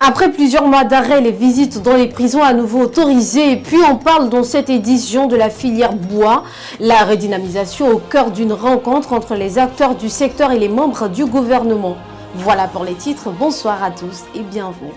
Après plusieurs mois d'arrêt, les visites dans les prisons à nouveau autorisées. Et puis on parle dans cette édition de la filière bois, la redynamisation au cœur d'une rencontre entre les acteurs du secteur et les membres du gouvernement. Voilà pour les titres. Bonsoir à tous et bienvenue.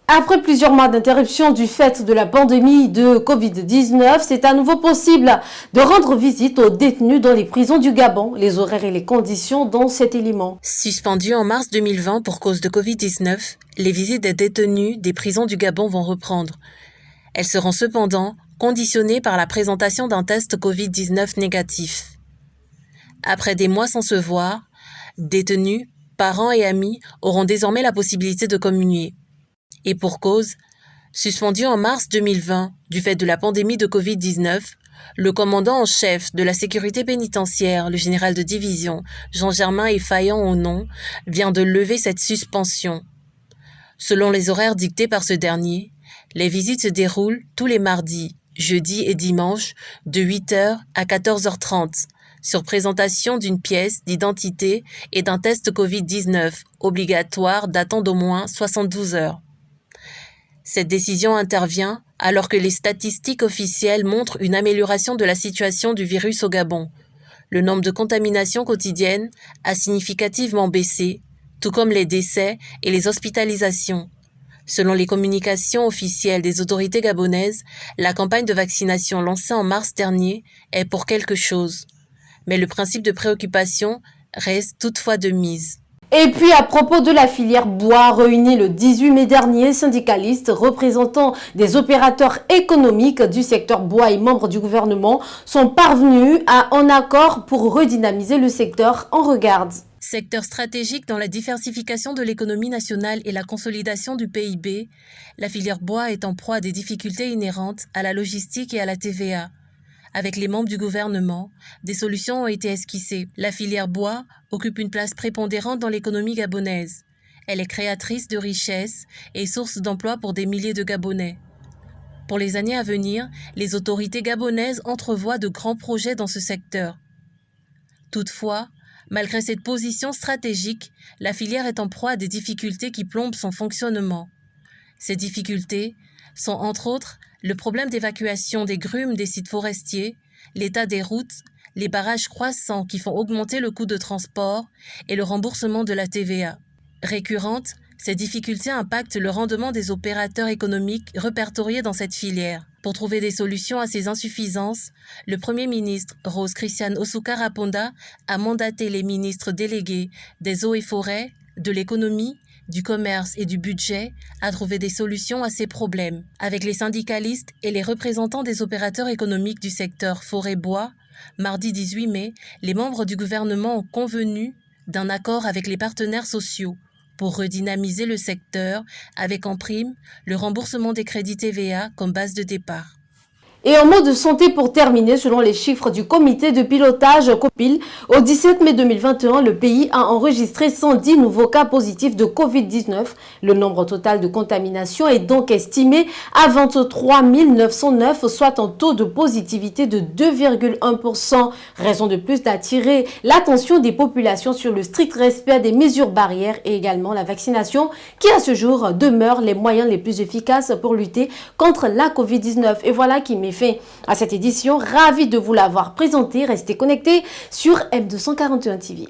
Après plusieurs mois d'interruption du fait de la pandémie de Covid-19, c'est à nouveau possible de rendre visite aux détenus dans les prisons du Gabon. Les horaires et les conditions dans cet élément. Suspendues en mars 2020 pour cause de Covid-19, les visites des détenus des prisons du Gabon vont reprendre. Elles seront cependant conditionnées par la présentation d'un test Covid-19 négatif. Après des mois sans se voir, détenus, parents et amis auront désormais la possibilité de communier. Et pour cause, suspendu en mars 2020 du fait de la pandémie de Covid-19, le commandant en chef de la sécurité pénitentiaire, le général de division Jean-Germain Effaillant-Onon, vient de lever cette suspension. Selon les horaires dictés par ce dernier, les visites se déroulent tous les mardis, jeudis et dimanches de 8h à 14h30 sur présentation d'une pièce d'identité et d'un test Covid-19 obligatoire datant d'au moins 72 heures. Cette décision intervient alors que les statistiques officielles montrent une amélioration de la situation du virus au Gabon. Le nombre de contaminations quotidiennes a significativement baissé, tout comme les décès et les hospitalisations. Selon les communications officielles des autorités gabonaises, la campagne de vaccination lancée en mars dernier est pour quelque chose. Mais le principe de préoccupation reste toutefois de mise. Et puis à propos de la filière bois réunie le 18 mai dernier, syndicalistes, représentants des opérateurs économiques du secteur bois et membres du gouvernement sont parvenus à un accord pour redynamiser le secteur. On regarde. Secteur stratégique dans la diversification de l'économie nationale et la consolidation du PIB, la filière bois est en proie à des difficultés inhérentes à la logistique et à la TVA. Avec les membres du gouvernement, des solutions ont été esquissées. La filière bois occupe une place prépondérante dans l'économie gabonaise. Elle est créatrice de richesses et source d'emplois pour des milliers de Gabonais. Pour les années à venir, les autorités gabonaises entrevoient de grands projets dans ce secteur. Toutefois, malgré cette position stratégique, la filière est en proie à des difficultés qui plombent son fonctionnement. Ces difficultés sont entre autres le problème d'évacuation des grumes des sites forestiers, l'état des routes, les barrages croissants qui font augmenter le coût de transport et le remboursement de la TVA. Récurrentes, ces difficultés impactent le rendement des opérateurs économiques répertoriés dans cette filière. Pour trouver des solutions à ces insuffisances, le Premier ministre Rose Christiane Osuka Raponda a mandaté les ministres délégués des eaux et forêts, de l'économie, du commerce et du budget à trouver des solutions à ces problèmes. Avec les syndicalistes et les représentants des opérateurs économiques du secteur forêt-bois, mardi 18 mai, les membres du gouvernement ont convenu d'un accord avec les partenaires sociaux pour redynamiser le secteur avec en prime le remboursement des crédits TVA comme base de départ. Et en mot de santé pour terminer, selon les chiffres du comité de pilotage COPIL, au 17 mai 2021, le pays a enregistré 110 nouveaux cas positifs de Covid-19. Le nombre total de contaminations est donc estimé à 23 909, soit un taux de positivité de 2,1%. Raison de plus d'attirer l'attention des populations sur le strict respect des mesures barrières et également la vaccination qui à ce jour demeure les moyens les plus efficaces pour lutter contre la Covid-19. Et voilà qui met fin à cette édition. Ravi de vous l'avoir présenté. Restez connectés sur M241 TV.